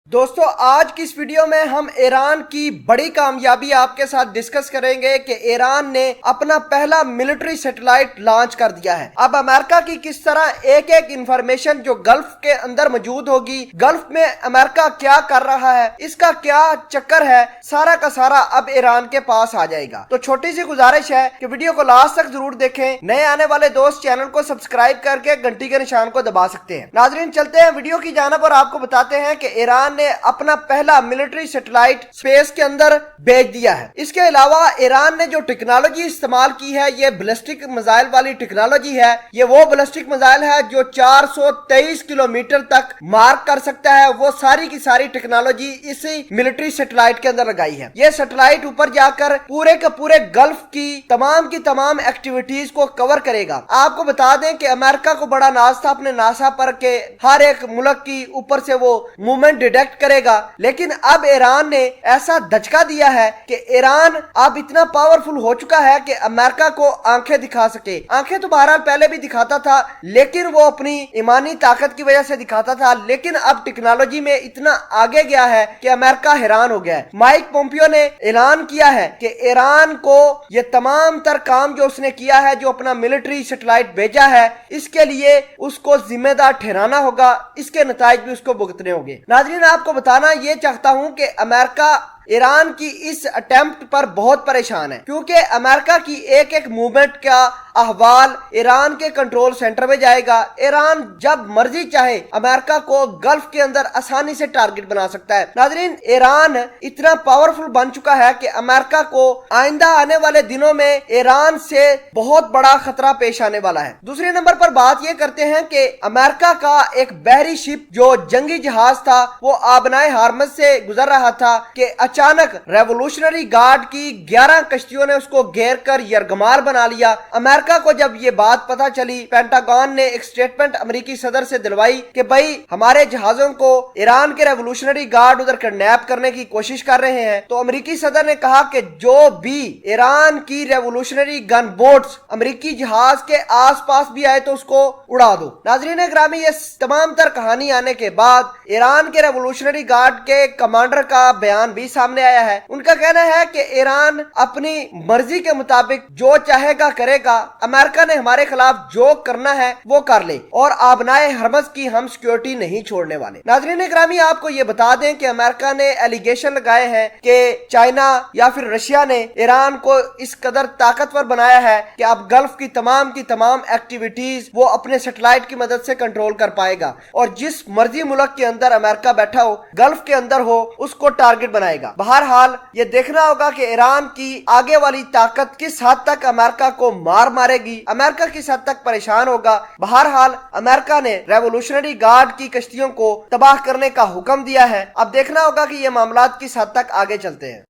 दोस्तों आज की इस वीडियो में हम ईरान की बड़ी कामयाबी आपके साथ डिस्कस करेंगे कि ईरान ने अपना पहला मिलिट्री सैटेलाइट लॉन्च कर दिया है। अब अमेरिका की किस तरह एक एक इंफॉर्मेशन जो गल्फ के अंदर मौजूद होगी, गल्फ में अमेरिका क्या कर रहा है, इसका क्या चक्कर है, सारा का सारा अब ईरान के पास आ जाएगा। तो छोटी सी गुजारिश है कि वीडियो को लास्ट तक जरूर देखें। नए आने वाले दोस्त चैनल को सब्सक्राइब करके घंटी के निशान को दबा सकते हैं। नाजरीन चलते हैं वीडियो की जानिब और आपको बताते हैं कि ईरान ने अपना पहला मिलिट्री सैटेलाइट स्पेस के अंदर भेज दिया है। इसके अलावा ईरान ने जो टेक्नोलॉजी इस्तेमाल की है ये बैलिस्टिक मिसाइल वाली टेक्नोलॉजी है। ये वो बैलिस्टिक मिसाइल है जो 423 किलोमीटर तक मार्क कर सकता है। वो सारी की सारी टेक्नोलॉजी इसी मिलिट्री सैटेलाइट के अंदर लगाई है। ये सैटेलाइट ऊपर जाकर पूरे के पूरे गल्फ की तमाम एक्टिविटीज को कवर करेगा। आपको बता दें कि अमेरिका को बड़ा नाज था अपने नासा पर के हर एक मुल्क की ऊपर से वो मूवमेंट डिटेक्ट करेगा, लेकिन अब ईरान ने ऐसा धचका दिया है कि ईरान अब इतना पावरफुल हो चुका है कि अमेरिका को आंखें दिखा सके। आंखें तो बहरहाल पहले भी दिखाता था, लेकिन वो अपनी ईमानी ताकत की वजह से दिखाता था, लेकिन अब टेक्नोलॉजी में इतना आगे गया है कि अमेरिका हैरान हो गया है। माइक पोम्पियो ने ऐलान किया है कि ईरान को ये तमाम तर काम जो उसने किया है, जो अपना मिलिट्री सैटेलाइट भेजा है, इसके लिए उसको जिम्मेदार ठहराना होगा, इसके नताइज भी उसको भुगतने होंगे। नाज़रीन आपको बताना ये चाहता हूं कि अमेरिका ईरान की इस अटेम्प्ट पर बहुत परेशान है, क्योंकि अमेरिका की एक एक मूवमेंट का अहवाल ईरान के कंट्रोल सेंटर में जाएगा। ईरान जब मर्जी चाहे अमेरिका को गल्फ के अंदर आसानी से टारगेट बना सकता है। नाजरीन ईरान इतना पावरफुल बन चुका है कि अमेरिका को आइंदा आने वाले दिनों में ईरान से बहुत बड़ा खतरा पेश आने वाला है। दूसरे नंबर पर बात यह करते हैं कि अमेरिका का एक बहरी शिप जो जंगी जहाज था वो आबनाए हार्मज से गुजर रहा था कि अचानक रेवोल्यूशनरी गार्ड की 11 कश्तियों ने उसको घेर कर यरगमाल बना लिया। अमेरिका को जब ये बात पता चली, पेंटागन ने एक स्टेटमेंट अमेरिकी सदर से दिलवाई कि भाई हमारे जहाजों को ईरान के रेवोल्यूशनरी गार्ड उधर किडनैप करने की कोशिश कर रहे हैं। तो अमेरिकी सदर ने कहा कि जो भी ईरान की रेवोल्यूशनरी गन बोट्स अमेरिकी जहाज के आसपास भी आए तो उसको उड़ा दो। नाजरीन ग्रामी ये तमाम तर कहानी आने के बाद ईरान के रेवोल्यूशनरी गार्ड के कमांडर का बयान भी सामने आया है। उनका कहना है कि ईरान अपनी मर्जी के मुताबिक जो चाहेगा करेगा, अमेरिका ने हमारे खिलाफ जो करना है वो कर ले और आबनाए हरमज की हम सिक्योरिटी नहीं छोड़ने वाले। नाज़रीन ग्रामी आपको ये बता दें कि अमेरिका ने एलिगेशन लगाए हैं कि चाइना या फिर रशिया ने ईरान को इस कदर ताकतवर बनाया है कि अब गल्फ की तमाम एक्टिविटीज वो अपने सैटेलाइट की मदद से कंट्रोल कर पाएगा और जिस मर्जी मुल्क के अंदर अमेरिका बैठा हो, गल्फ के अंदर हो, उसको टारगेट बनाएगा। बहरहाल ये देखना होगा कि ईरान की आगे वाली ताकत किस हद तक अमेरिका को मारेगी, अमेरिका किस हद तक परेशान होगा। बहरहाल अमेरिका ने रेवोल्यूशनरी गार्ड की कश्तियों को तबाह करने का हुक्म दिया है। अब देखना होगा कि ये मामलात किस हद तक आगे चलते हैं।